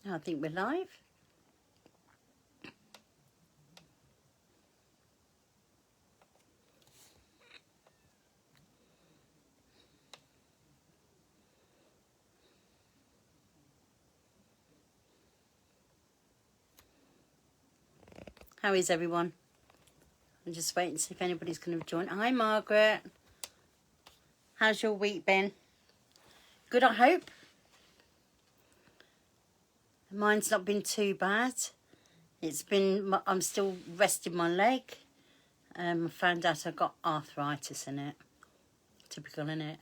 I think we're live. How is everyone? I'm just waiting to see if anybody's going to join. Hi, Margaret. How's your week been? Good, I hope. Mine's not been too bad. I'm still resting my leg. I found out I got arthritis in it. Typical, innit?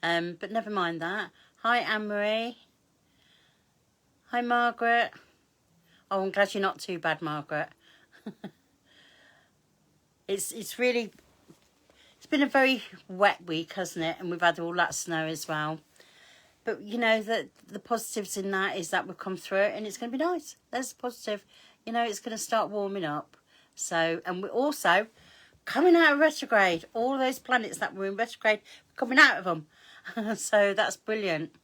But never mind that. Hi, Anne-Marie. Hi, Margaret. Oh, I'm glad you're not too bad, Margaret. It's been a very wet week, hasn't it? And we've had all that snow as well. But you know that the positives in that is that we've come through it, and it's going to be nice. That's positive. You know, it's going to start warming up. So, and we're also coming out of retrograde. All those planets that were in retrograde, we're coming out of them. So that's brilliant.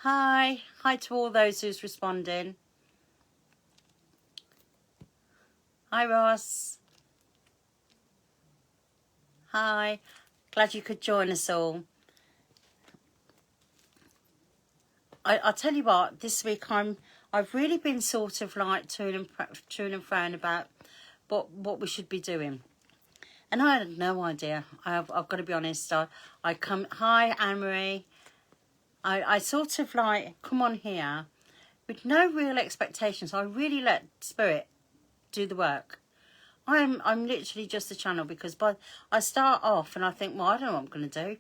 Hi to all those who's responding. Hi, Ross. Hi. Glad you could join us all. I'll tell you what, this week I've really been sort of like to and froing about what we should be doing. And I had no idea. I've got to be honest. Hi, Anne-Marie. I sort of like come on here with no real expectations. I really let Spirit do the work. I'm literally just a channel, because I start off and I think, well, I don't know what I'm going to do.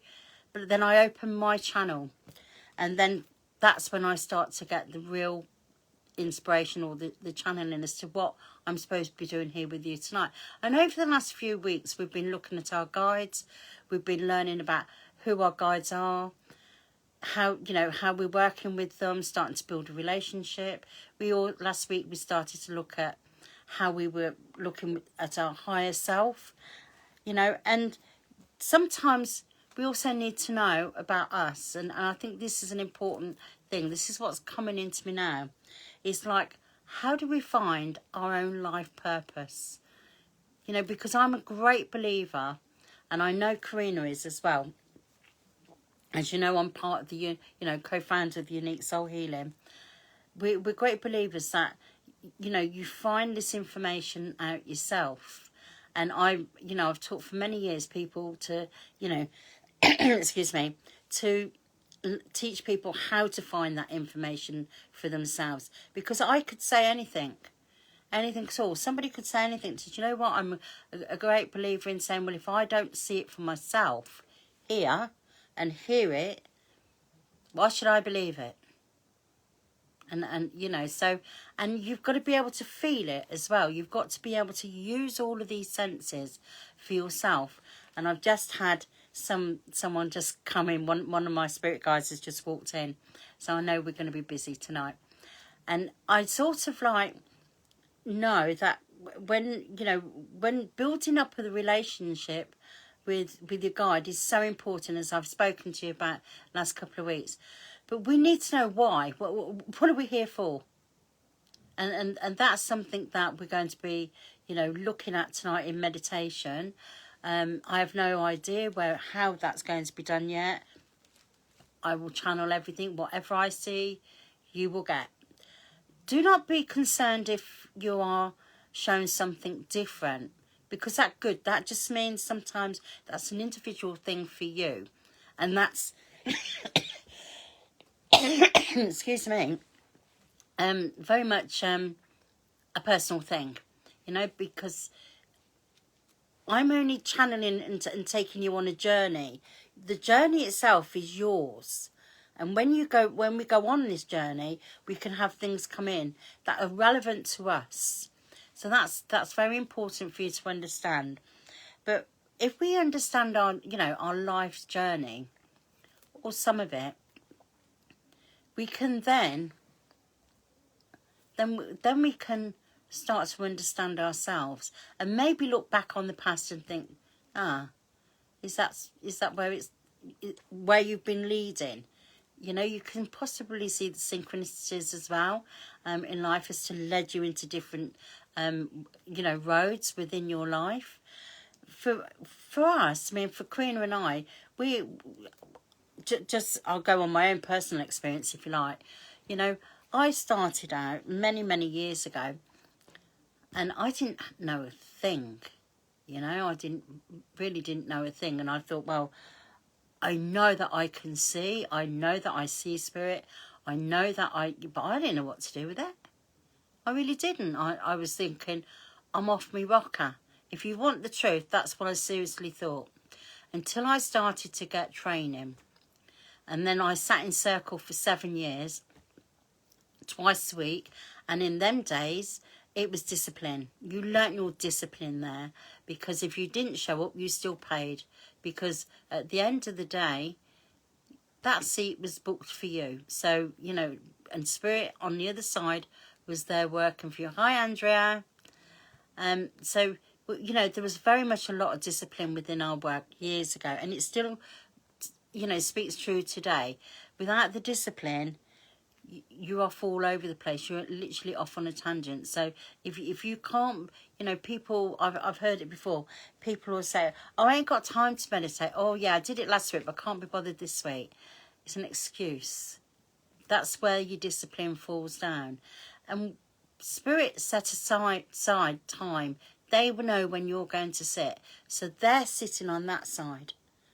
But then I open my channel, and then that's when I start to get the real inspiration or the channeling as to what I'm supposed to be doing here with you tonight. And over the last few weeks, we've been looking at our guides. We've been learning about who our guides are, how we're working with them, starting to build a relationship. Last week we started to look at how we were looking at our higher self, and sometimes we also need to know about us. And I think this is an important thing. This is what's coming into me now. It's like, how do we find our own life purpose? Because I'm a great believer, and I know Karina is as well. As you know, I'm part of the, co-founder of Unique Soul Healing. We're great believers that, you find this information out yourself. And I've taught for many years people to, excuse me, to teach people how to find that information for themselves. Because I could say anything at all. Somebody could say anything. Do you know what? I'm a great believer in saying, well, if I don't see it for myself here and hear it, why should I believe it? And you've got to be able to feel it as well. You've got to be able to use all of these senses for yourself. And I've just had someone just come in. One of my spirit guides has just walked in, so I know we're going to be busy tonight. And I sort of like know that when building up the relationship with your guide is so important, as I've spoken to you about last couple of weeks. But we need to know why. What are we here for? And that's something that we're going to be, looking at tonight in meditation. I have no idea how that's going to be done yet. I will channel everything. Whatever I see, you will get. Do not be concerned if you are shown something different, because that just means sometimes that's an individual thing for you. And that's... excuse me, very much a personal thing, because I'm only channeling and taking you on a journey. The journey itself is yours. And when we go on this journey, we can have things come in that are relevant to us. So that's very important for you to understand. But if we understand our life's journey, or some of it, we can then we can start to understand ourselves, and maybe look back on the past and think, is that where you've been leading? You know, you can possibly see the synchronicities as well in life as to lead you into different, you know, roads within your life. For us, I mean, for Karina and I, we just, I'll go on my own personal experience, if you like. You know, I started out many years ago, and I didn't know a thing. You know, I really didn't know a thing, and I thought, well, I know that I can see. I know that I see spirit. I know that but I didn't know what to do with it. I really didn't. I was thinking, I'm off me rocker. If you want the truth, that's what I seriously thought. Until I started to get training. And then I sat in circle for 7 years, twice a week. And in them days, it was discipline. You learnt your discipline there. Because if you didn't show up, you still paid. Because at the end of the day, that seat was booked for you. So, you know, and spirit on the other side was there working for you. Hi, Andrea. So, you know, there was very much a lot of discipline within our work years ago. And it still, you know, speaks true today. Without the discipline, you're off all over the place. You're literally off on a tangent. So if you can't, you know, people, I've heard it before. People will say, oh, I ain't got time to meditate. Oh, yeah, I did it last week, but I can't be bothered this week. It's an excuse. That's where your discipline falls down. And spirit set aside time. They will know when you're going to sit. So they're sitting on that side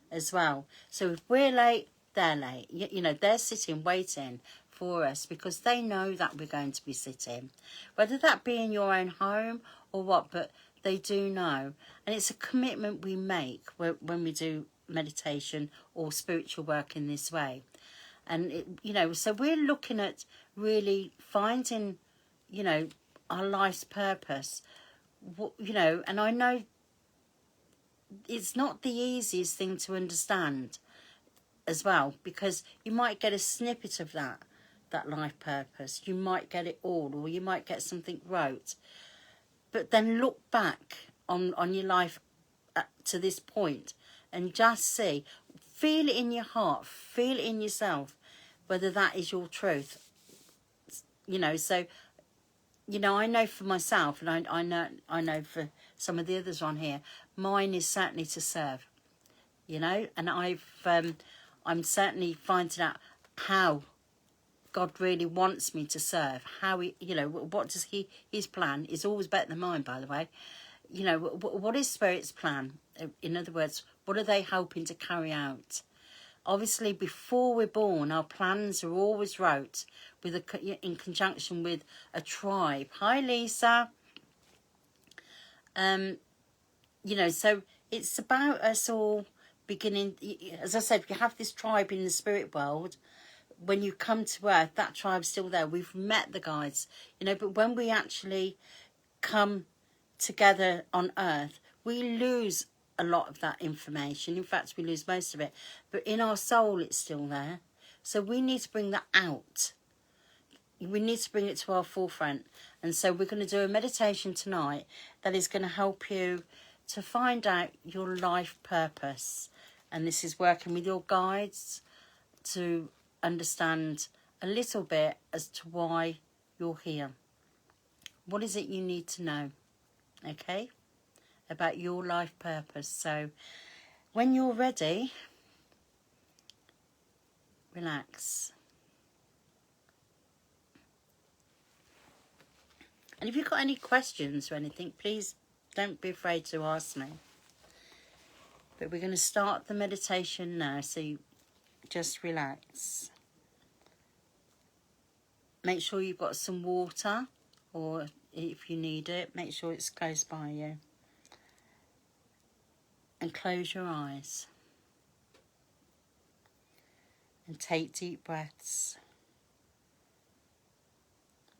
as well. So if we're late, they're late. You know, they're sitting, waiting for us because they know that we're going to be sitting. Whether that be in your own home or what, but they do know. And it's a commitment we make when we do meditation or spiritual work in this way. And, you know, so we're looking at really finding, you know, our life's purpose. You know, and I know it's not the easiest thing to understand as well, because you might get a snippet of that life purpose. You might get it all, or you might get something wrote. But then look back on your life to this point and just see, feel it in your heart, feel it in yourself, whether that is your truth. You know, so, you know, I know for myself, and I know for some of the others on here, mine is certainly to serve. You know, and I'm certainly finding out how God really wants me to serve. How he, you know, what does his plan is always better than mine, by the way. You know, what is Spirit's plan? In other words, what are they hoping to carry out? Obviously, before we're born, our plans are always wrote in conjunction with a tribe. Hi, Lisa. You know, so it's about us all beginning. As I said, we have this tribe in the spirit world. When you come to earth, that tribe's still there. We've met the guides, you know, but when we actually come together on earth, we lose a lot of that information. In fact, we lose most of it. But in our soul, it's still there. So we need to bring that out. We need to bring it to our forefront. And so we're going to do a meditation tonight that is going to help you to find out your life purpose. And this is working with your guides to understand a little bit as to why you're here. What is it you need to know, okay, about your life purpose? So when you're ready, relax. And if you've got any questions or anything, please don't be afraid to ask me. But we're going to start the meditation now, so you just relax. Make sure you've got some water, or if you need it, make sure it's close by you. And close your eyes. And take deep breaths.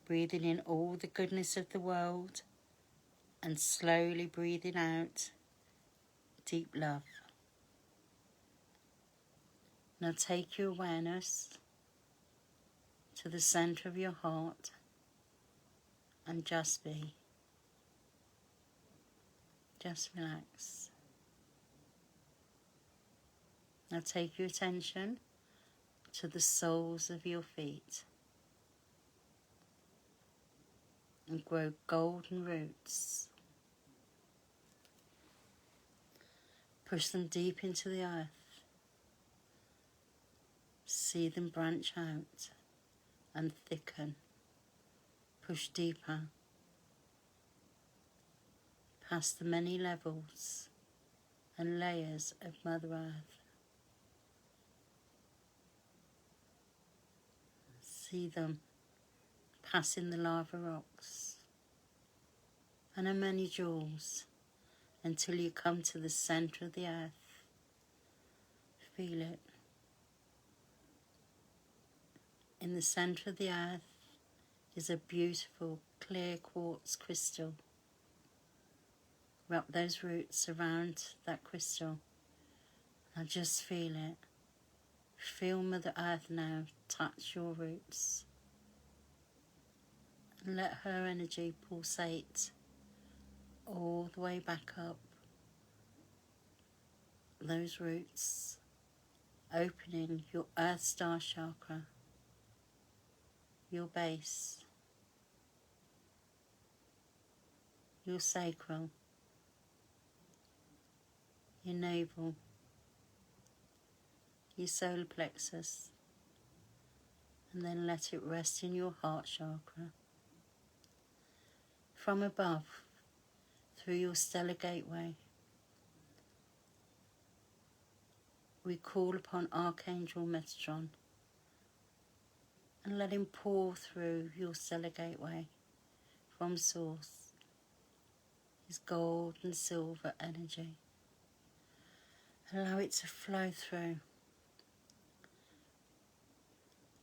Breathing in all the goodness of the world and slowly breathing out deep love. Now take your awareness to the center of your heart and just be. Just relax. Now take your attention to the soles of your feet and grow golden roots. Push them deep into the earth. See them branch out and thicken. Push deeper past the many levels and layers of Mother Earth. See them passing the lava rocks and the many jewels until you come to the centre of the earth. Feel it. In the centre of the earth is a beautiful clear quartz crystal. Wrap those roots around that crystal. Now just feel it. Feel Mother Earth now touch your roots. And let her energy pulsate all the way back up those roots, opening your Earth Star chakra, your base, your sacral, your navel, your solar plexus, and then let it rest in your heart chakra. From above, through your stellar gateway, we call upon Archangel Metatron and let him pour through your stellar gateway from source, his gold and silver energy. Allow it to flow through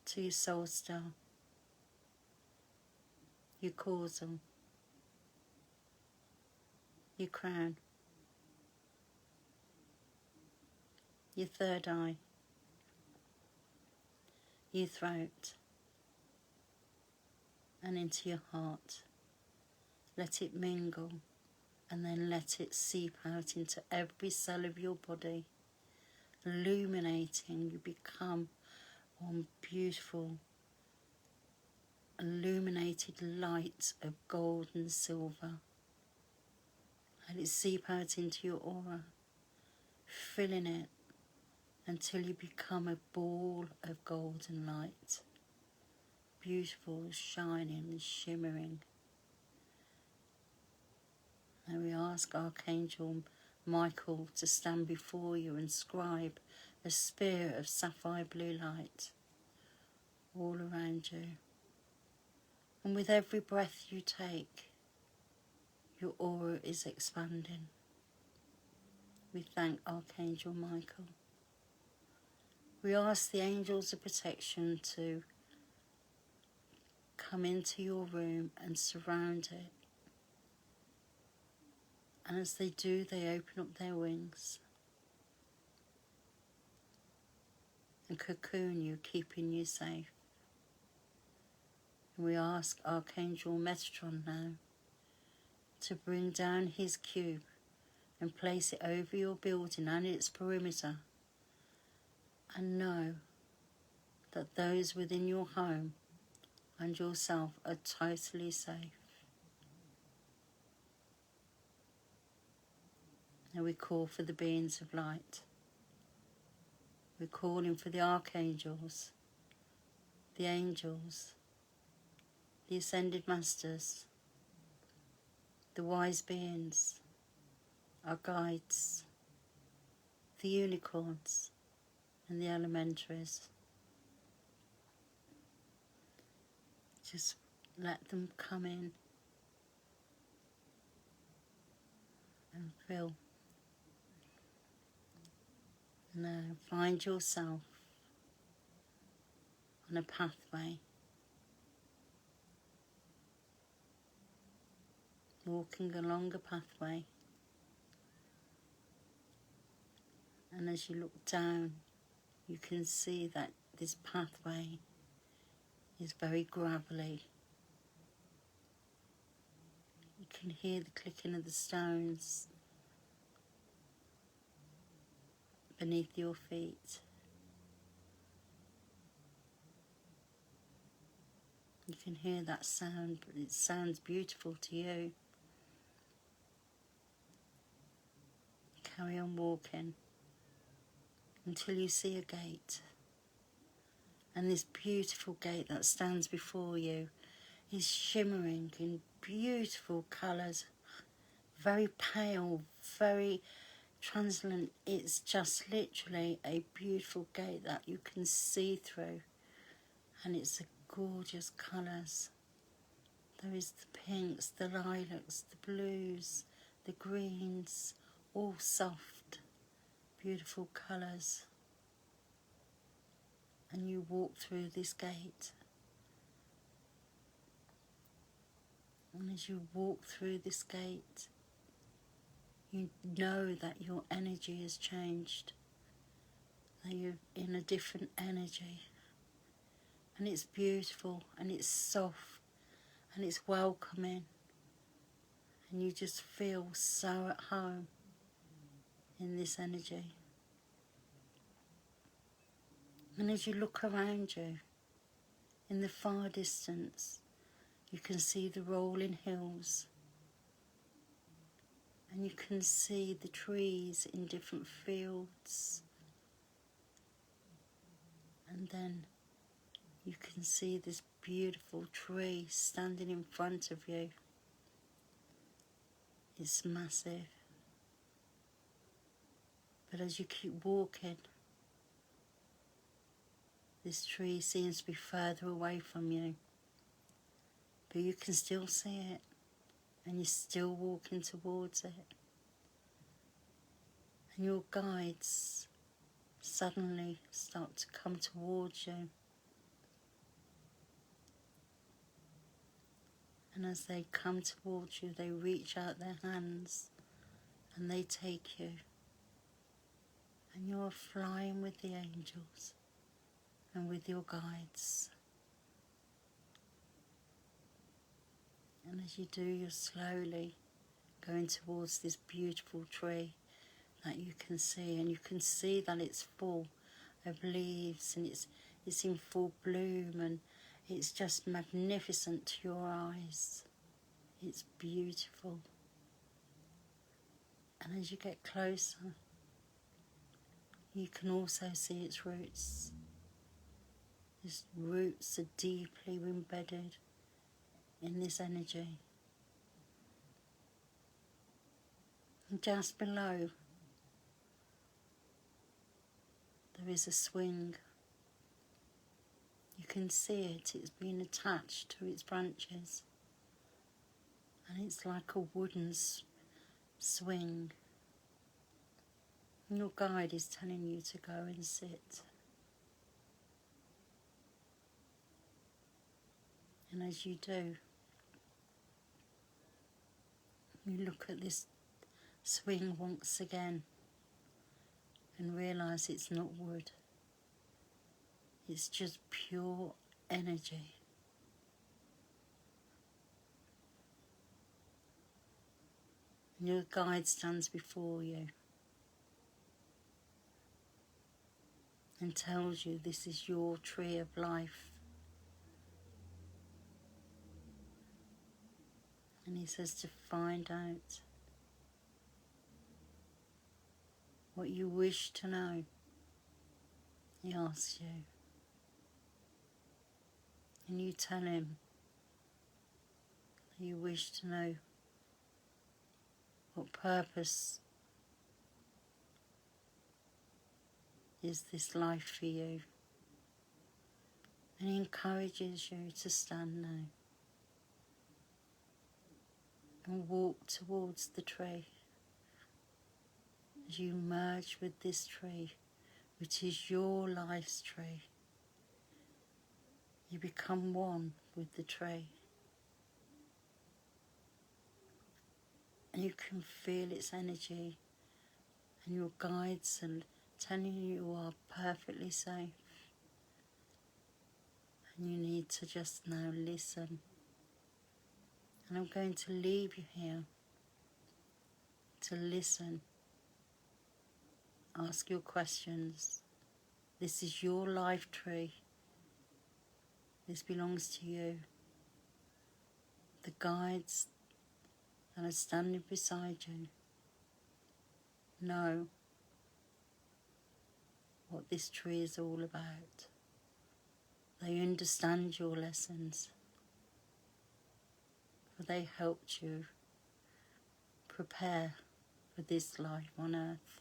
to your soul star, your causal, your crown, your third eye, your throat, and into your heart. Let it mingle and then let it seep out into every cell of your body, illuminating. You become one beautiful illuminated light of gold and silver. Let it seep out into your aura, filling it until you become a ball of golden light, beautiful, shining and shimmering. And we ask Archangel Michael to stand before you and scribe a spear of sapphire blue light all around you. And with every breath you take, your aura is expanding. We thank Archangel Michael. We ask the angels of protection to come into your room and surround it. And as they do, they open up their wings and cocoon you, keeping you safe. And we ask Archangel Metatron now to bring down his cube and place it over your building and its perimeter, and know that those within your home and yourself are totally safe. And we call for the beings of light. We're calling for the archangels, the angels, the ascended masters, the wise beings, our guides, the unicorns and the elementaries. Just let them come in and fill. Now find yourself on a pathway, walking along a pathway, and as you look down you can see that this pathway is very gravelly. You can hear the clicking of the stones beneath your feet. can hear that sound, but it sounds beautiful to you. Carry on walking until you see a gate. And this beautiful gate that stands before you is shimmering in beautiful colours. Very pale, very translucent. It's just literally a beautiful gate that you can see through. And it's the gorgeous colours. There is the pinks, the lilacs, the blues, the greens, all soft, beautiful colours. And you walk through this gate. And as you walk through this gate, you know that your energy has changed, that you're in a different energy. And it's beautiful, and it's soft, and it's welcoming. And you just feel so at home in this energy. And as you look around you, in the far distance, you can see the rolling hills. And you can see the trees in different fields. And then you can see this beautiful tree standing in front of you. It's massive. But as you keep walking, this tree seems to be further away from you. But you can still see it, and you're still walking towards it. And your guides suddenly start to come towards you. And as they come towards you, they reach out their hands and they take you. And you're flying with the angels and with your guides. And as you do, you're slowly going towards this beautiful tree that you can see. And you can see that it's full of leaves, and it's in full bloom, and it's just magnificent to your eyes. It's beautiful. And as you get closer, you can also see its roots. Its roots are deeply embedded in this energy. And just below, there is a swing. You can see it, it's been attached to its branches. And it's like a wooden swing. And your guide is telling you to go and sit. And as you do, you look at this swing once again and realise it's not wood. It's just pure energy. And your guide stands before you and tells you this is your tree of life. And he says to find out what you wish to know. He asks you. And you tell him that you wish to know what purpose is this life for you. And he encourages you to stand now and walk towards the tree. As you merge with this tree, which is your life's tree, you become one with the tree. And you can feel its energy, and your guides are telling you you are perfectly safe. And you need to just now listen. And I'm going to leave you here to listen. Ask your questions. This is your life tree. This belongs to you. the guides that are standing beside you know what this tree is all about. They understand your lessons, for they helped you prepare for this life on earth.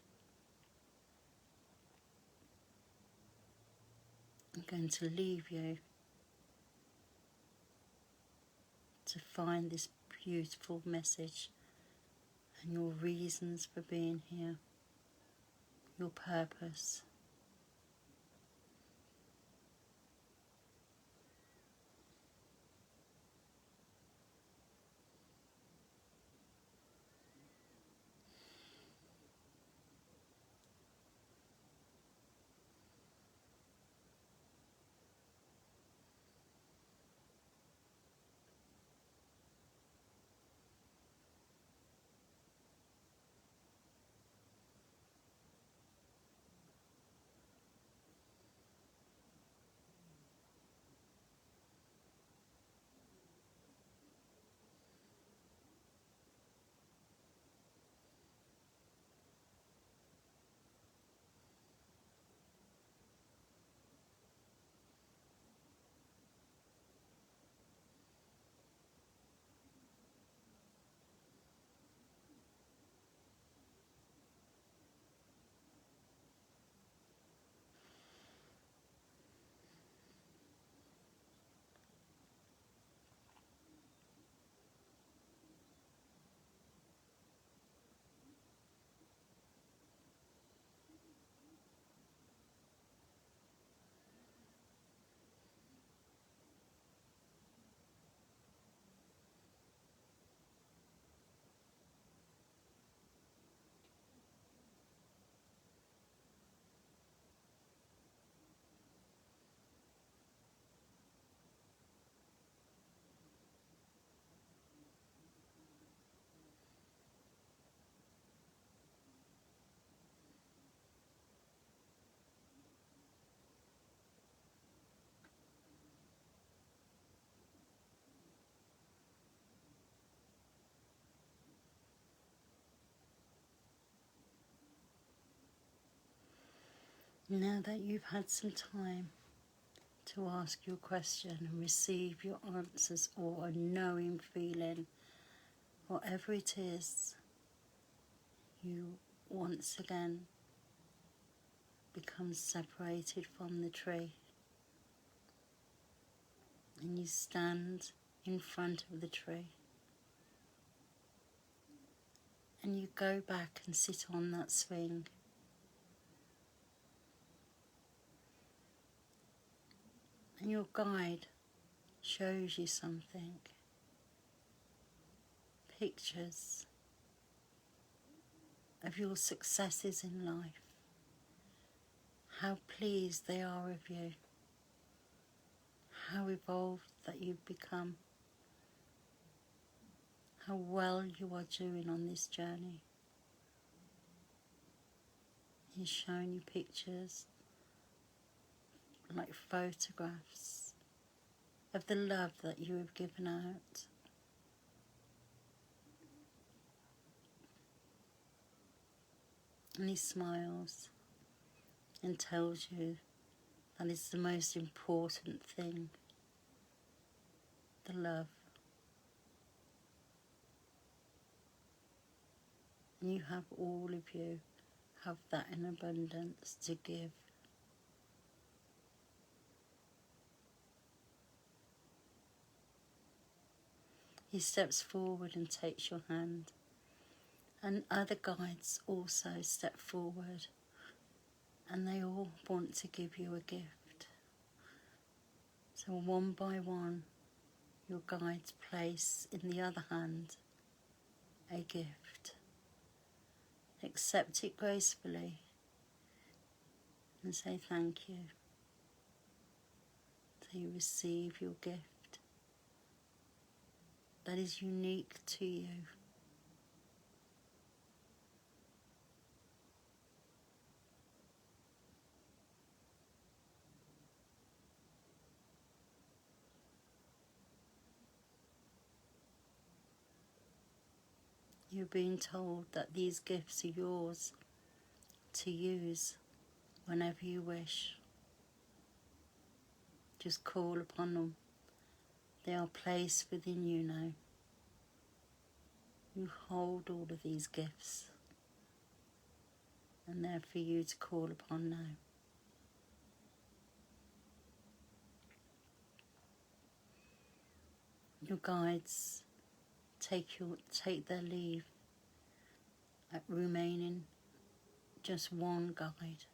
I'm going to leave you to find this beautiful message and your reasons for being here, your purpose. Now that you've had some time to ask your question and receive your answers, or a knowing feeling, whatever it is, you once again become separated from the tree, and you stand in front of the tree, and you go back and sit on that swing. And your guide shows you something, pictures of your successes in life, how pleased they are of you, how evolved that you've become, how well you are doing on this journey. He's showing you pictures, like photographs, of the love that you have given out. And he smiles and tells you that it's the most important thing, the love. And you have, all of you have that in abundance to give. He steps forward and takes your hand, and other guides also step forward, and they all want to give you a gift. So one by one, your guides place in the other hand a gift. Accept it gracefully and say thank you. So you receive your gift that is unique to you. You're being told that these gifts are yours to use whenever you wish. Just call upon them. They are placed within you now. You hold all of these gifts, and they're for you to call upon now. Your guides take their leave at remaining just one guide.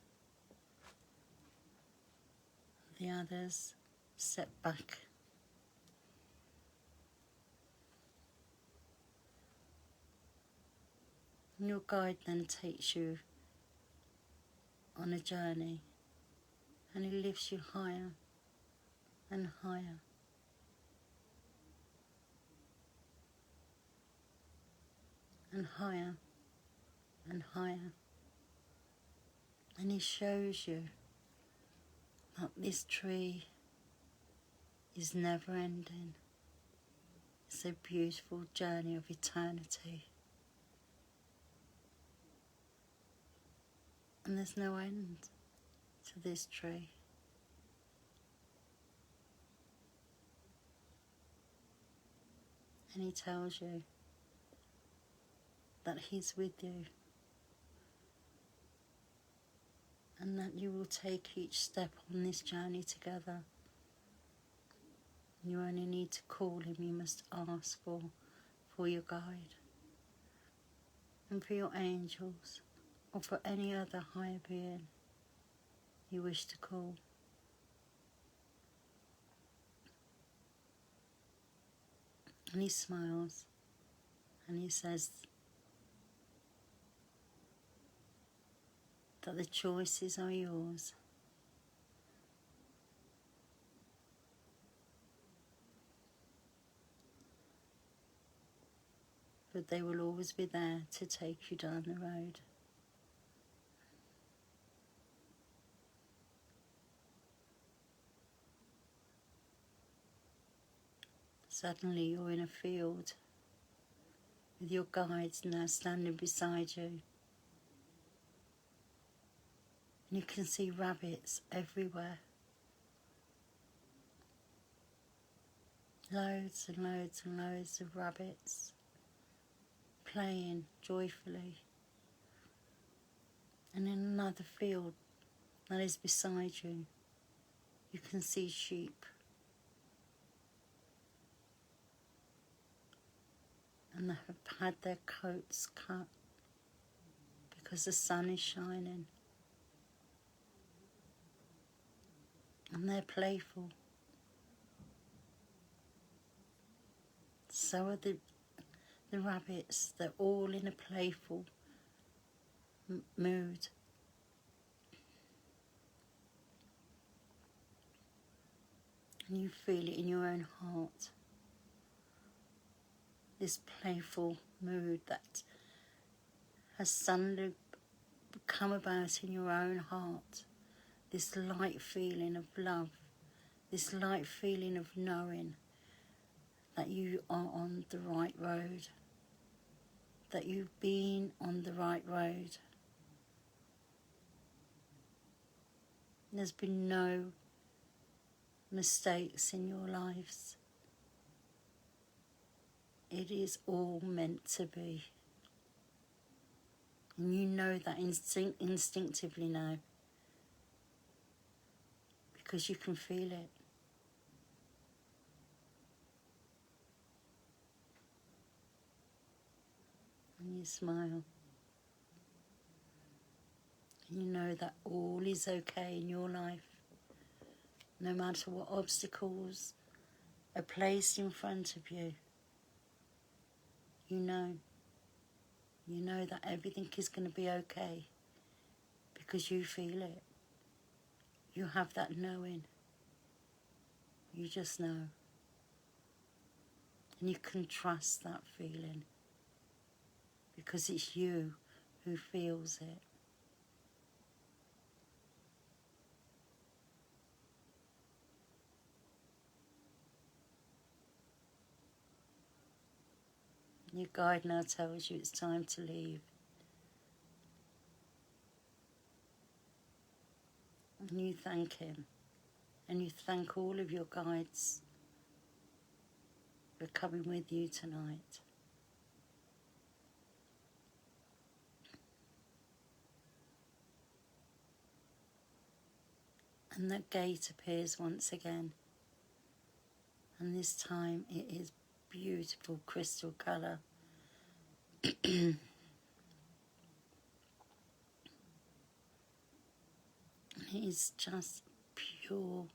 The others step back. And your guide then takes you on a journey, and he lifts you higher and higher. And higher and higher. And he shows you that this tree is never ending. It's a beautiful journey of eternity. And there's no end to this tree. And he tells you that he's with you, and that you will take each step on this journey together. You only need to call him. You must ask for your guide and for your angels, or for any other higher being you wish to call. And he smiles and he says that the choices are yours. But they will always be there to take you down the road. Suddenly you're in a field with your guides now standing beside you. And you can see rabbits everywhere. Loads and loads and loads of rabbits playing joyfully. And in another field that is beside you, you can see sheep. And they have had their coats cut because the sun is shining. And they're playful. So are the rabbits. They're all in a playful mood. And you feel it in your own heart. This playful mood that has suddenly come about in your own heart. This light feeling of love. This light feeling of knowing that you are on the right road. That you've been on the right road. There's been no mistakes in your lives. It is all meant to be. And you know that instinctively now. Because you can feel it. And you smile. And you know that all is okay in your life. No matter what obstacles are placed in front of you. You know that everything is going to be okay. Because you feel it. You have that knowing. You just know. And you can trust that feeling. Because it's you who feels it. Your guide now tells you it's time to leave. And you thank him. And you thank all of your guides for coming with you tonight. And that gate appears once again. And this time it is beautiful crystal colour. It is just pure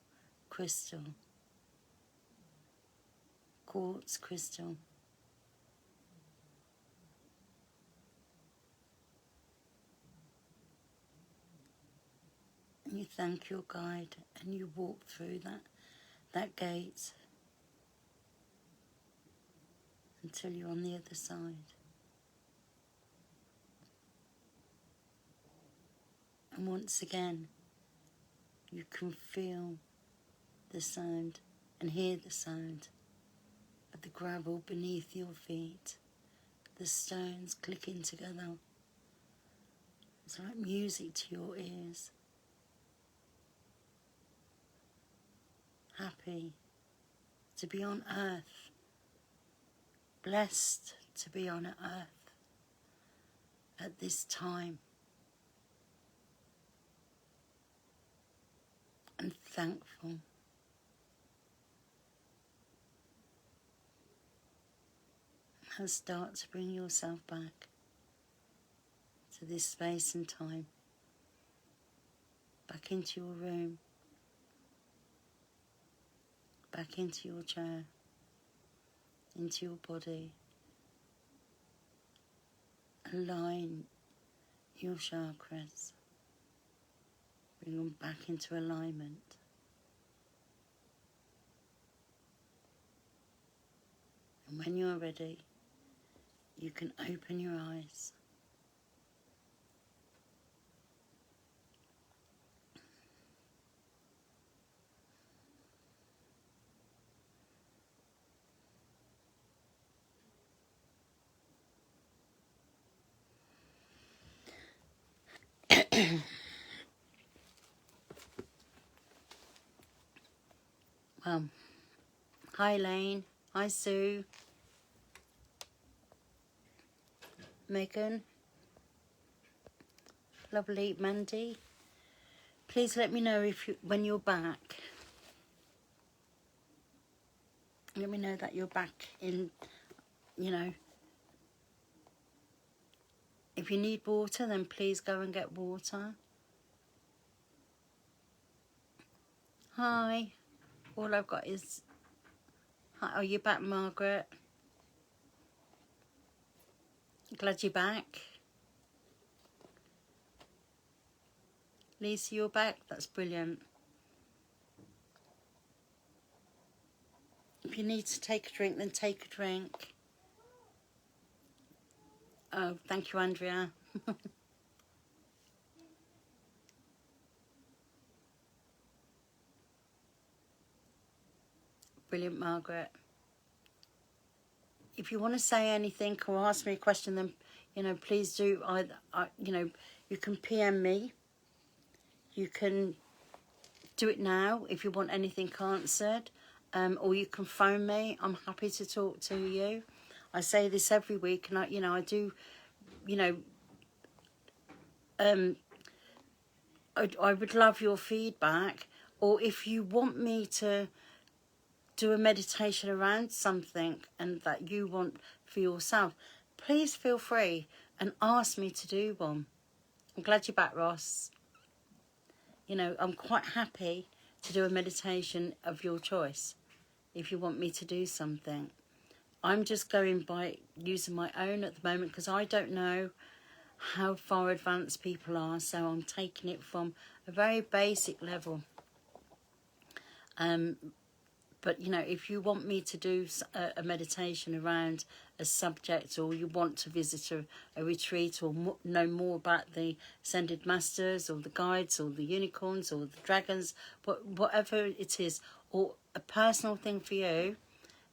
crystal. Quartz crystal. And you thank your guide and you walk through that gate until you're on the other side. And once again, you can feel the sound and hear the sound of the gravel beneath your feet, the stones clicking together. It's like music to your ears. Happy to be on earth, blessed to be on earth at this time, and thankful. And start to bring yourself back to this space and time, back into your room, back into your chair, into your body. Align your chakras. Bring them back into alignment. And when you're ready, you can open your eyes. Well, hi Lane, hi Sue, Megan, lovely Mandy. Please let me know when you're back. Let me know that you're back in, you know. If you need water, then please go and get water. Hi. All I've got is... Hi, are you back, Margaret? Glad you're back. Lisa, you're back? That's brilliant. If you need to take a drink, then take a drink. Oh, thank you, Andrea. Brilliant, Margaret. If you want to say anything or ask me a question, then, you know, please do. You know, you can PM me. You can do it now if you want anything answered. Or you can phone me. I'm happy to talk to you. I say this every week, and I do, you know, I would love your feedback. Or if you want me to do a meditation around something and that you want for yourself, please feel free and ask me to do one. I'm glad you're back, Ross. You know, I'm quite happy to do a meditation of your choice if you want me to do something. I'm just going by using my own at the moment because I don't know how far advanced people are, so I'm taking it from a very basic level. But, you know, if you want me to do a meditation around a subject, or you want to visit a retreat, or know more about the Ascended Masters or the guides or the unicorns or the dragons, whatever it is, or a personal thing for you,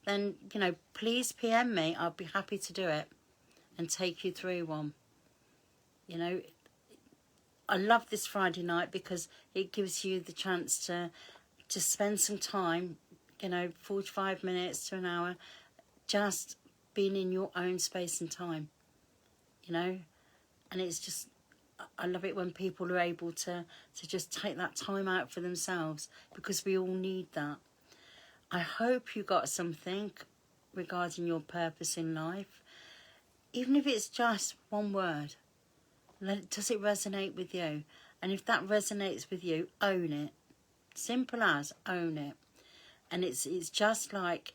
then, you know, please PM me. I'll be happy to do it and take you through one. You know, I love this Friday night because it gives you the chance to spend some time, you know, 45 minutes to an hour, just being in your own space and time, you know. And it's just, I love it when people are able to just take that time out for themselves, because we all need that. I hope you got something regarding your purpose in life, even if it's just one word. Does it resonate with you? And if that resonates with you, own it. Simple as, own it. And it's just like,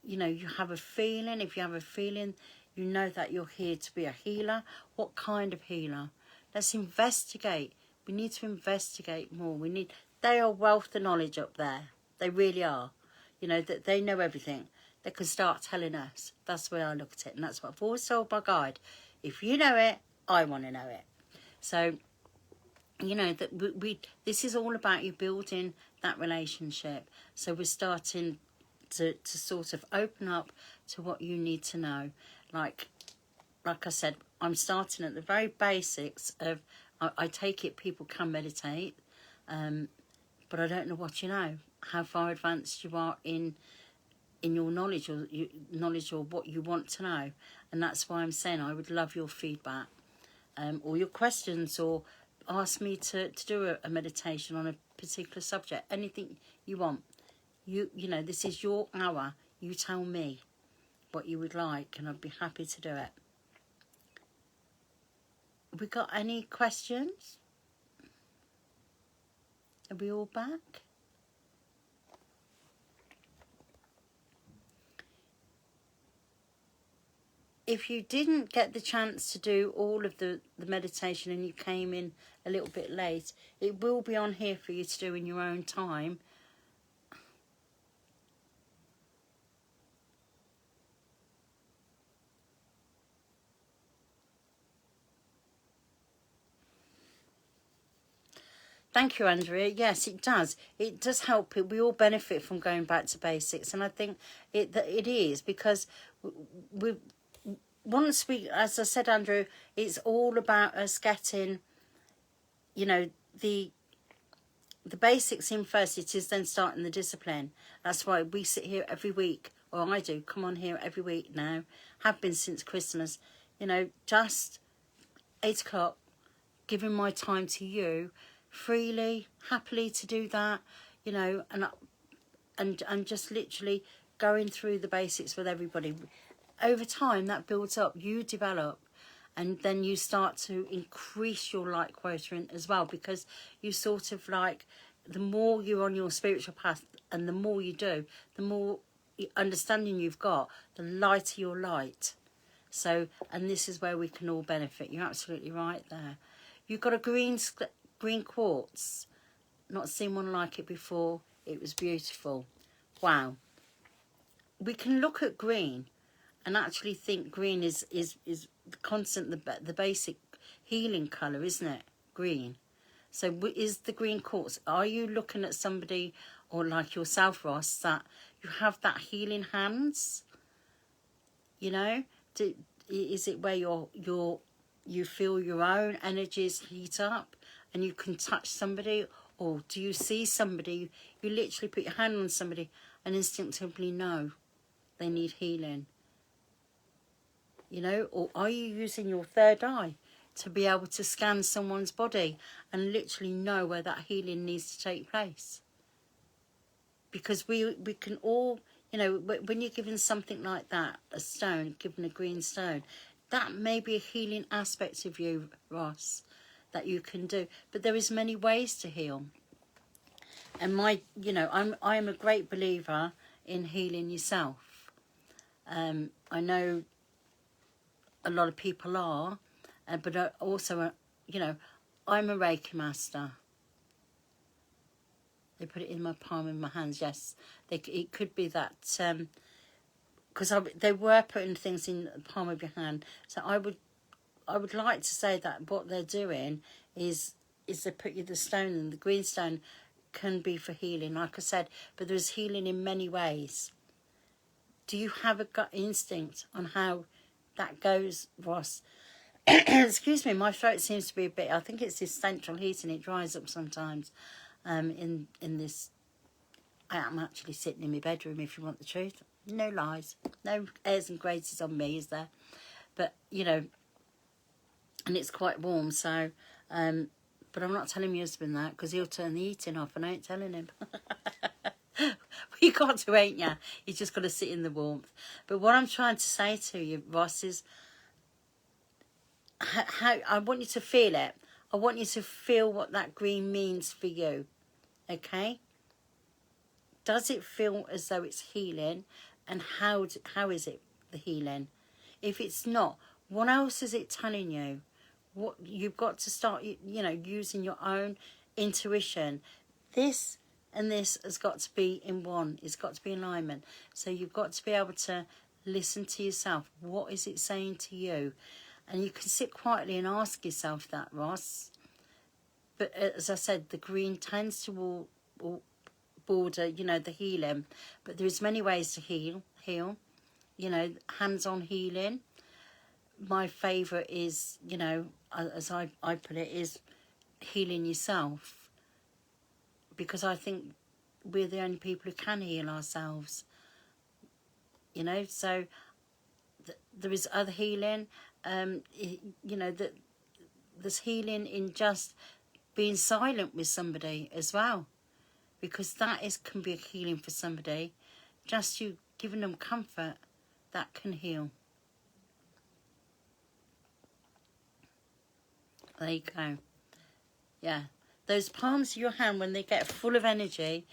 you know, you have a feeling. If you have a feeling, you know that you're here to be a healer. What kind of healer? Let's investigate. We need to investigate more. They are wealth of knowledge up there. They really are. You know, that they know everything. They can start telling us. That's the way I look at it. And that's what I've always told my guide. If you know it, I want to know it. So, you know, that this is all about you building that relationship. So we're starting to sort of open up to what you need to know. Like I said, I'm starting at the very basics of, I take it people can meditate, but I don't know what you know, how far advanced you are in your knowledge, or what you want to know. And that's why I'm saying I would love your feedback, or your questions, or ask me to do a meditation on a particular subject, anything you want. You know, this is your hour. You tell me what you would like, and I'd be happy to do it. Have we got any questions? Are we all back? If you didn't get the chance to do all of the meditation and you came in a little bit late, it will be on here for you to do in your own time. Thank you, Andrea. Yes, it does. It does help. We all benefit from going back to basics, and I think it is, because once we, as I said, Andrew, it's all about us getting, you know, the basics in first. It is then starting the discipline. That's why we sit here every week, or I do, come on here every week now, have been since Christmas, you know, just 8 o'clock, giving my time to you freely, happily to do that, you know, and just literally going through the basics with everybody. Over time, that builds up, you develop, and then you start to increase your light quotient as well, because you sort of like, the more you're on your spiritual path and the more you do, the more understanding you've got, the lighter your light. So, and this is where we can all benefit. You're absolutely right there. You've got a green quartz. Not seen one like it before. It was beautiful. Wow. We can look at green and actually think green is the constant, the basic healing colour, isn't it? Green. So is the green quartz, are you looking at somebody, or like yourself, Ross, that you have that healing hands? You know, is it where you feel your own energies heat up and you can touch somebody? Or do you see somebody, you literally put your hand on somebody and instinctively know they need healing? You know, or are you using your third eye to be able to scan someone's body and literally know where that healing needs to take place? Because we can all, you know, when you're given something like that, a stone, given a green stone, that may be a healing aspect of you, Ross, that you can do. But there is many ways to heal. And I'm a great believer in healing yourself. I know a lot of people are, but also, I'm a Reiki master. They put it in my palm in my hands. Yes, it could be that, because they were putting things in the palm of your hand. So I would like to say that what they're doing is they put you the stone, and the green stone can be for healing, like I said. But there's healing in many ways. Do you have a gut instinct on how that goes, Ross? Excuse me, my throat seems to be a bit, I think it's this central heating, it dries up sometimes. In this, I am actually sitting in my bedroom, if you want the truth. No lies, no airs and graces on me, is there? But, you know, and it's quite warm, so, but I'm not telling my husband that, because he'll turn the heating off, and I ain't telling him. You got to, ain't ya? You just got to sit in the warmth. But what I'm trying to say to you, Ross, is how I want you to feel it. I want you to feel what that green means for you. Okay? Does it feel as though it's healing? And how is it the healing? If it's not, what else is it telling you? What you've got to start, you know, using your own intuition. This and this has got to be in one. It's got to be in alignment. So you've got to be able to listen to yourself. What is it saying to you? And you can sit quietly and ask yourself that, Ross. But as I said, the green tends to border, you know, the healing. But there's many ways to heal. You know, hands-on healing. My favourite is, you know, as I put it, is healing yourself. Because I think we're the only people who can heal ourselves. You know, so there is other healing. You know, that there's healing in just being silent with somebody as well. Because that can be a healing for somebody. Just you giving them comfort, that can heal. There you go. Yeah. Those palms of your hand, when they get full of energy,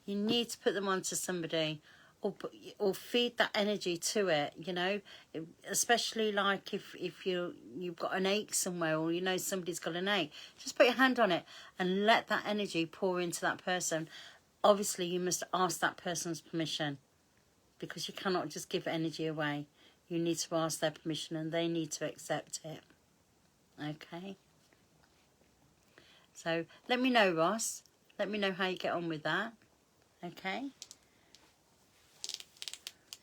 you need to put them onto somebody or feed that energy to it, you know. Especially like if you've got an ache somewhere, or you know somebody's got an ache. Just put your hand on it and let that energy pour into that person. Obviously, you must ask that person's permission, because you cannot just give energy away. You need to ask their permission, and they need to accept it. Okay? So let me know, Ross. Let me know how you get on with that. Okay?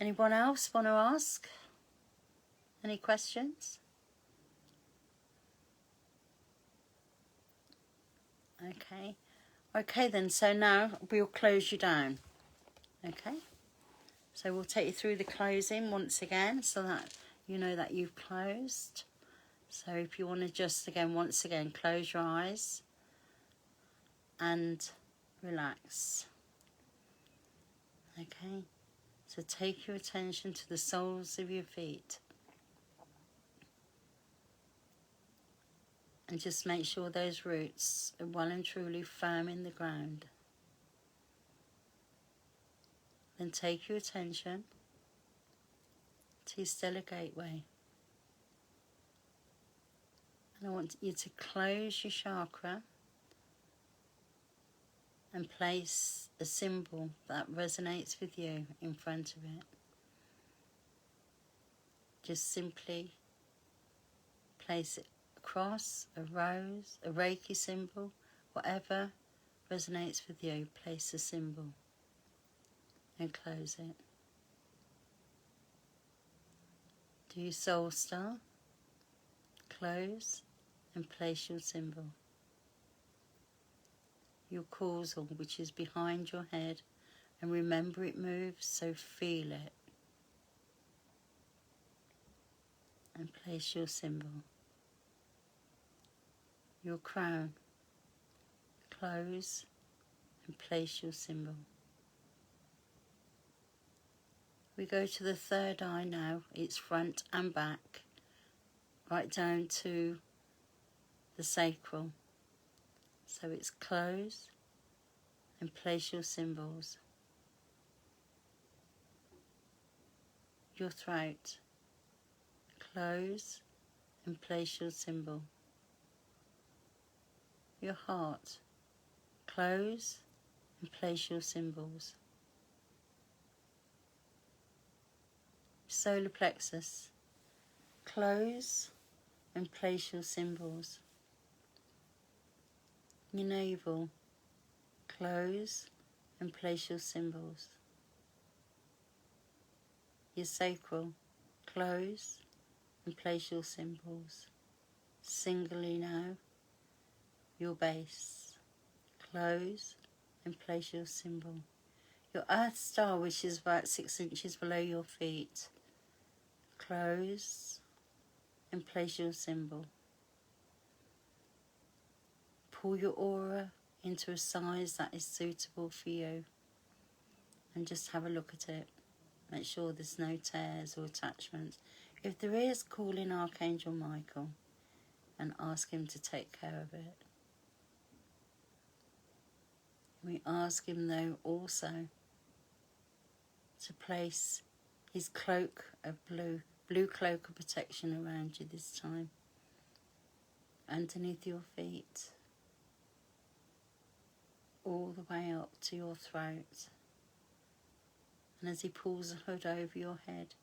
Anyone else want to ask? Any questions? Okay. Okay then, so now we'll close you down. Okay? So we'll take you through the closing once again, so that you know that you've closed. So if you want to just once again, close your eyes and relax. Okay? So take your attention to the soles of your feet. And just make sure those roots are well and truly firm in the ground. Then take your attention to your stellar gateway. And I want you to close your chakra and place a symbol that resonates with you in front of it. Just simply place it across, a rose, a Reiki symbol, whatever resonates with you, place a symbol and close it. Do your soul star, close and place your symbol. Your causal, which is behind your head, and remember it moves, so feel it. And place your symbol. Your crown, close and place your symbol. We go to the third eye now, it's front and back, right down to the sacral. So it's close and place your symbols. Your throat, close and place your symbol. Your heart, close and place your symbols. Solar plexus, close and place your symbols. Your navel, close and place your symbols. your sacral. Close and place your symbols. Singly now, your base. Close and place your symbol. Your Earth Star, which is about 6 inches below your feet. Close and place your symbol. Pull your aura into a size that is suitable for you. And just have a look at it. Make sure there's no tears or attachments. If there is, call in Archangel Michael and ask him to take care of it. We ask him, though, also to place his cloak of blue cloak of protection around you this time, underneath your feet, all the way up to your throat. And as he pulls the hood over your head,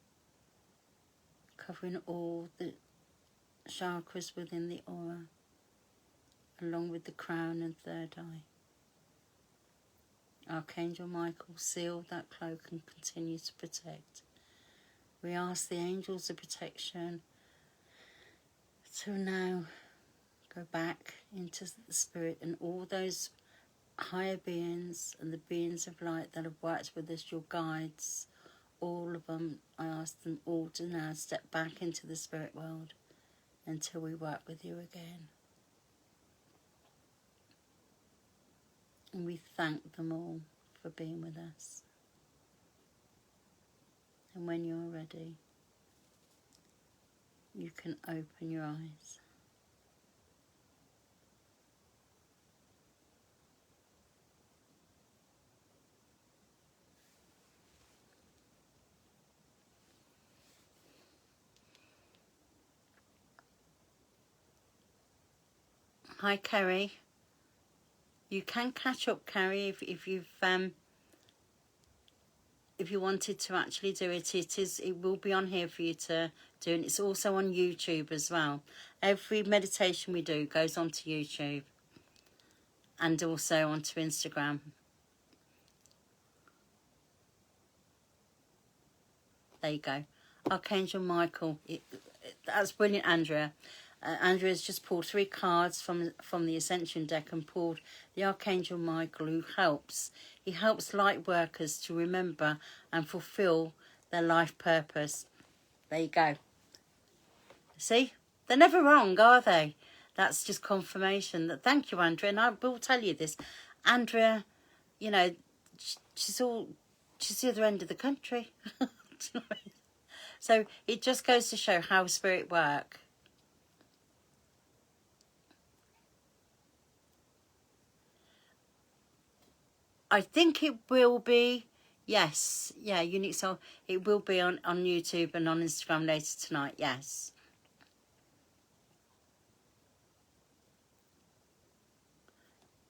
covering all the chakras within the aura, along with the crown and third eye. Archangel Michael sealed that cloak and continues to protect. We ask the angels of protection to now go back into the spirit, and all those higher beings and the beings of light that have worked with us, your guides, all of them, I ask them all to now step back into the spirit world until we work with you again. And we thank them all for being with us. And when you're ready, you can open your eyes. Hi, Kerry. You can catch up, Carrie, if you wanted to actually do it. It will be on here for you to do, and it's also on YouTube as well. Every meditation we do goes onto YouTube and also onto Instagram. There you go. Archangel Michael. That's brilliant, Andrea. Andrea's just pulled 3 cards from the Ascension deck and pulled the Archangel Michael, who helps. He helps light workers to remember and fulfill their life purpose. There you go. See? They're never wrong, are they? That's just confirmation. Thank you, Andrea. And I will tell you this. Andrea, you know, she's the other end of the country. So it just goes to show how spirit works. I think it will be, yes, yeah, Unique Soul. It will be on YouTube and on Instagram later tonight, yes.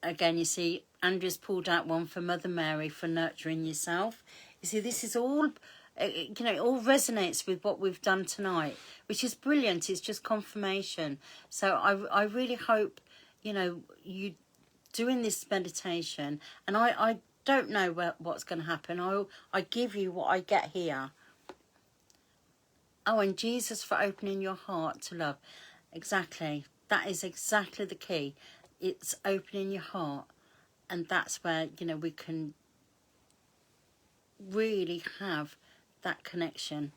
Again, you see, Andrew's pulled out one for Mother Mary for nurturing yourself. You see, this is all, you know, it all resonates with what we've done tonight, which is brilliant. It's just confirmation. So I really hope, you know, you doing this meditation, and I don't know what's going to happen. I give you what I get here. Oh, and Jesus for opening your heart to love. Exactly. That is exactly the key. It's opening your heart, and that's where, you know, we can really have that connection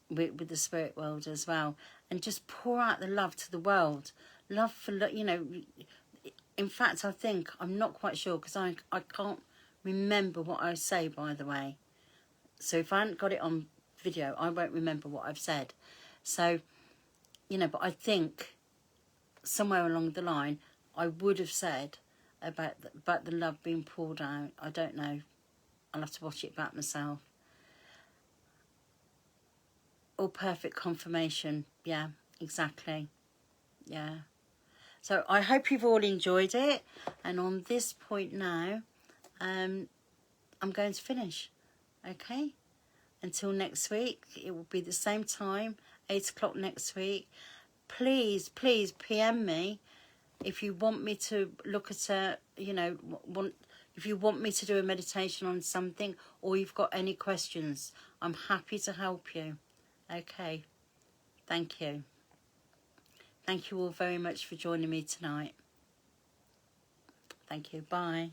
with the spirit world as well, and just pour out the love to the world. Love for, you know, in fact, I think, I'm not quite sure, because I can't remember what I say, by the way. So if I hadn't got it on video, I won't remember what I've said. So, you know, but I think somewhere along the line, I would have said about the love being poured out. I don't know. I'll have to watch it back myself. All perfect confirmation. Yeah, exactly. Yeah. So I hope you've all enjoyed it. And on this point now, I'm going to finish. Okay? Until next week, it will be the same time, 8 o'clock next week. Please, please PM me if you want me to look at a, you know, want If you want me to do a meditation on something, or you've got any questions, I'm happy to help you. Okay, thank you. Thank you all very much for joining me tonight. Thank you. Bye.